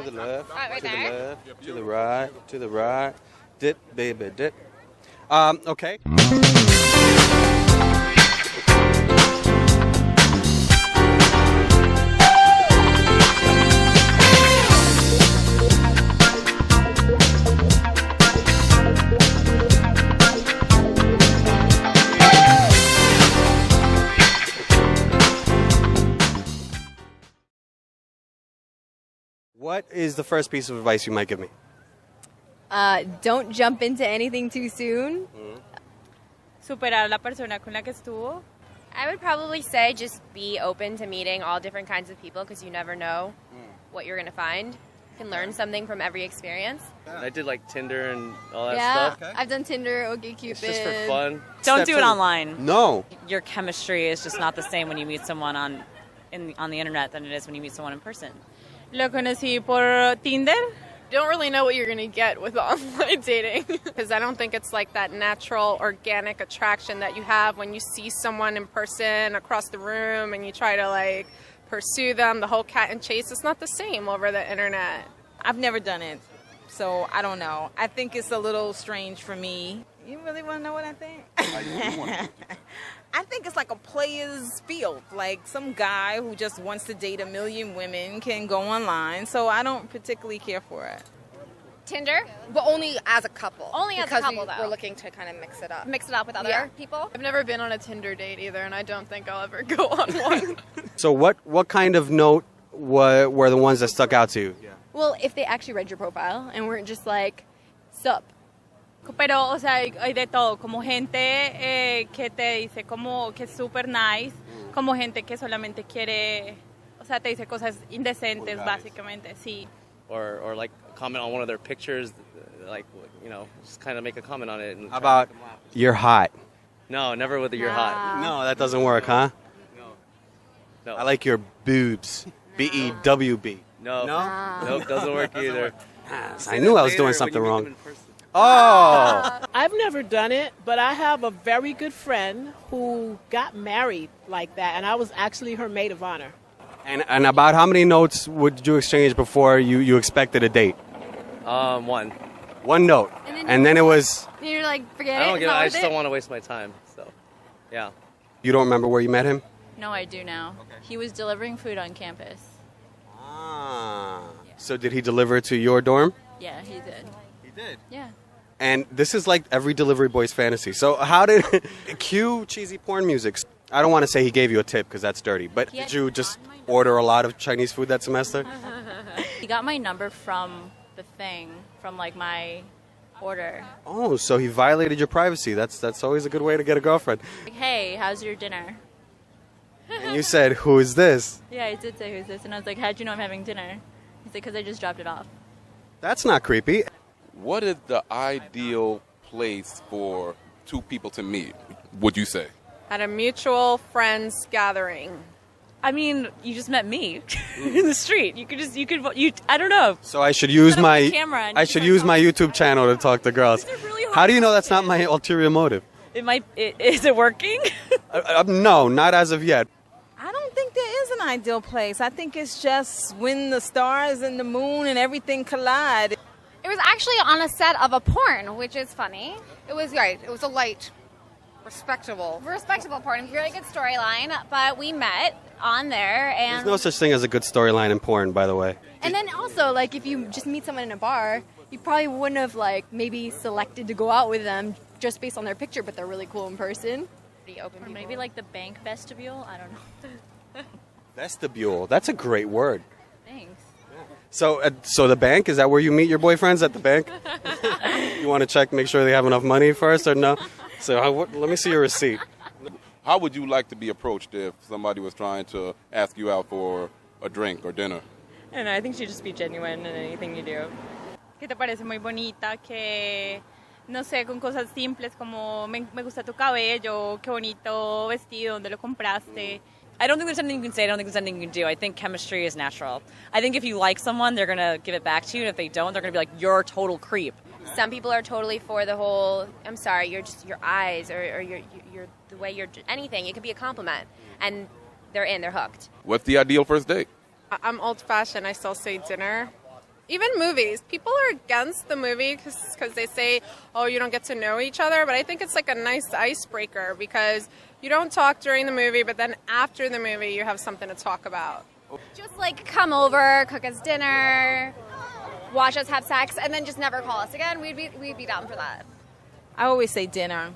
to the left, Right to the there. left, to the right, to the right. Dip, baby, dip. Okay. What is the first piece of advice you might give me? Don't jump into anything too soon. Superar a la persona con la que estuvo. I would probably say just be open to meeting all different kinds of people because you never know what you're going to find. You can learn something from every experience. I did like Tinder and all that Yeah, stuff. I've done Tinder, OkCupid. It's just for fun. Don't do it online. No. Your chemistry is just not the same when you meet someone on the internet than it is when you meet someone in person. Lo conocí por Tinder. Don't really know what you're going to get with online dating because I don't think it's like that natural, organic attraction that you have when you see someone in person across the room and you try to like pursue them, the whole cat and chase. It's not the same over the internet. I've never done it, so I don't know. I think it's a little strange for me. You really want to know what I think? I think it's like a player's field. Like some guy who just wants to date a million women can go online, so I don't particularly care for it. Tinder? But only as a couple. Only as a couple, though. We're looking to kind of mix it up. Mix it up with other people? I've never been on a Tinder date either, and I don't think I'll ever go on one. So what kind of note were the ones that stuck out to you? Yeah. Well, if they actually read your profile and weren't just like, sup. Pero, o sea, hay de todo. Como gente que te dice como que es super nice. Como gente que solamente quiere, o sea, te dice cosas indecentes, básicamente, sí. Or like comment on one of their pictures, like, you know, just kind of make a comment on it. And How about you're hot? No, never with the you're hot. No, that doesn't work, huh? No. I like your boobs. B-E-W-B. No. No? Nope, doesn't work either. I knew I was doing something wrong. Oh! I've never done it, but I have a very good friend who got married like that, and I was actually her maid of honor. And about how many notes would you exchange before you expected a date? One. One note. And then it was... You're like, forget I don't it. get it. I just don't want to waste my time. So, yeah. You don't remember where you met him? No, I do now. He was delivering food on campus. Ah. So did he deliver to your dorm? Yeah, he did. He did? Yeah. And this is like every delivery boy's fantasy. So how did... Cue cheesy porn music. I don't want to say he gave you a tip because that's dirty. But did you just order a lot of Chinese food that semester? He got my number from the thing, from like my order. Oh, so he violated your privacy. That's always a good way to get a girlfriend. Like, hey, how's your dinner? And you said, who is this? Yeah, I did say who's this, and I was like, how'd you know I'm having dinner? He's like, because I just dropped it off. That's not creepy. What is the ideal place for two people to meet, would you say? At a mutual friends gathering. I mean, you just met me in the street. I don't know. So I should use Set up the camera and I you should start use my YouTube channel to talk to girls. Really How do you know that's not my ulterior motive? Is it working? No, not as of yet. I don't think there is an ideal place. I think it's just when the stars and the moon and everything collide. It was actually on a set of a porn, which is funny. It was right. It was a light, respectable porn, really good storyline, but we met on there, and There's no such thing as a good storyline in porn, by the way. And then also, like, if you just meet someone in a bar, you probably wouldn't have, like, maybe selected to go out with them just based on their picture, but they're really cool in person. Or maybe like the bank vestibule. I don't know. Vestibule. That's a great word. Thanks. So the bank, is that where you meet your boyfriends, at the bank? You want to check, make sure they have enough money first, or no? So let me see your receipt. How would you like to be approached if somebody was trying to ask you out for a drink or dinner? I don't know, I think you should just be genuine in anything you do. ¿Qué te parece muy bonita? Que, no sé, con cosas simples como me gusta tu cabello, qué bonito vestido, ¿dónde lo compraste? I don't think there's something you can say. I don't think there's something you can do. I think chemistry is natural. I think if you like someone, they're going to give it back to you. And if they don't, they're going to be like, you're a total creep. some people are totally for the whole, I'm sorry, you're just your eyes or your the way you're anything. It could be a compliment, and they're hooked. What's the ideal first date? I'm old-fashioned. I still say dinner. Even movies. People are against the movie because they say, oh, you don't get to know each other. But I think it's like a nice icebreaker because you don't talk during the movie, but then after the movie, you have something to talk about. Just like come over, cook us dinner, watch us have sex, and then just never call us again. We'd be down for that. I always say dinner.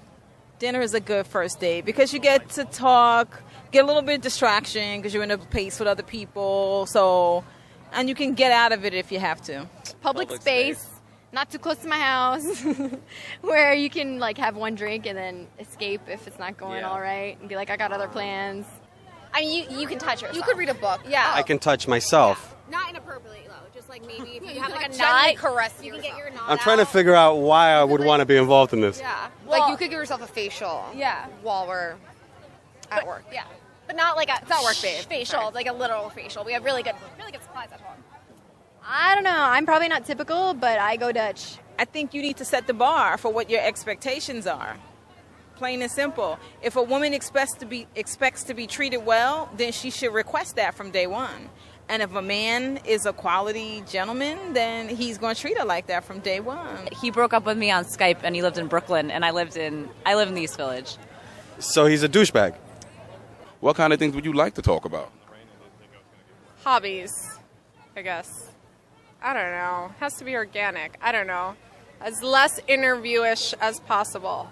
Dinner is a good first date because you get to talk, get a little bit of distraction because you're in a place with other people. So, and you can get out of it if you have to. Public space, not too close to my house, where you can like have one drink and then escape if it's not going all right and be like, I got other plans. I mean, you can touch yourself. You could read a book. Yeah. I can touch myself. Not inappropriately though. Just like maybe if you have like a gently knot, caress you can yourself. get your knot I'm trying to figure out why I would want to be involved in this. Yeah. Like you could give yourself a facial. Yeah. While we're at work. Yeah. But not like a It's not work based. facial, like a literal facial. We have really good supplies at home. I don't know. I'm probably not typical, but I go Dutch. I think you need to set the bar for what your expectations are. Plain and simple. If a woman expects to be treated well, then she should request that from day one. And if a man is a quality gentleman, then he's going to treat her like that from day one. He broke up with me on Skype, and he lived in Brooklyn, and I live in the East Village. So he's a douchebag. What kind of things would you like to talk about? Hobbies, I guess. I don't know. Has to be organic. I don't know. As less interviewish as possible.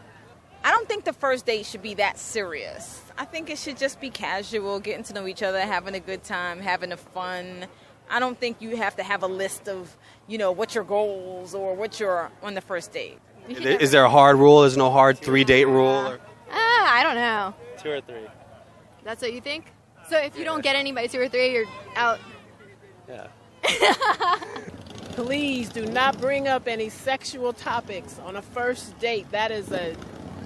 I don't think the first date should be that serious. I think it should just be casual, getting to know each other, having a good time, having a fun. I don't think you have to have a list of, what your goals or what you're on the first date. Is there a hard rule? There's no hard 3-date rule? Or? I don't know. 2 or 3. That's what you think? So if you don't get anybody 2 or 3, you're out. Yeah. Please do not bring up any sexual topics on a first date. That is a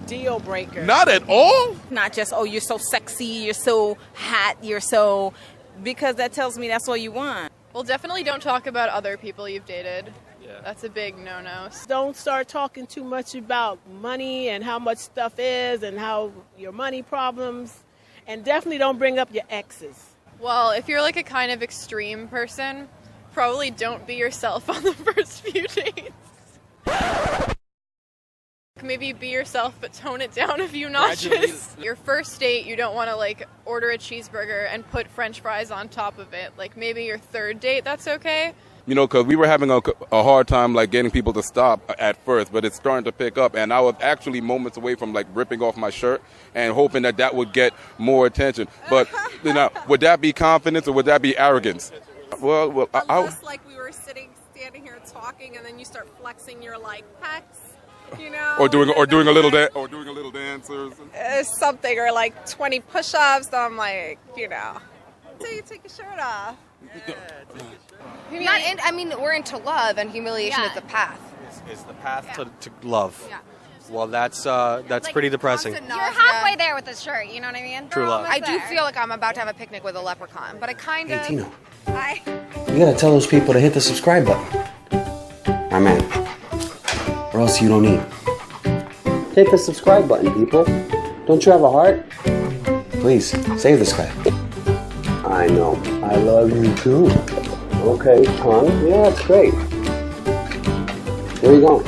deal breaker. Not at all? Not just, oh, you're so sexy, you're so hot, because that tells me that's all you want. Well, definitely don't talk about other people you've dated. Yeah. That's a big no-no. Don't start talking too much about money and how much stuff is and how your money problems. And definitely don't bring up your exes. Well, if you're like a kind of extreme person, probably don't be yourself on the first few dates. Maybe be yourself, but tone it down a few notches. Your first date, you don't want to like order a cheeseburger and put French fries on top of it. Like maybe your third date, that's okay. Because we were having a hard time like getting people to stop at first, but it's starting to pick up. And I was actually moments away from like ripping off my shirt and hoping that would get more attention. But would that be confidence or would that be arrogance? Well, Unless like we were standing here talking, and then you start flexing your like pecs. Or doing a little dance or something, or like 20 push-ups. So I'm like, so you take your shirt off. We're into love, and humiliation is the path. Is the path to love. Yeah. Well, that's pretty depressing. You're halfway there with this shirt, you know what I mean? True love. I do feel like I'm about to have a picnic with a leprechaun, but I kind of... Hey, Tino. Hi. You gotta tell those people to hit the subscribe button. My man. Or else you don't eat. Hit the subscribe button, people. Don't you have a heart? Please, save this guy. I know. I love you too. Okay, tongue. Yeah, that's great. Where are you going?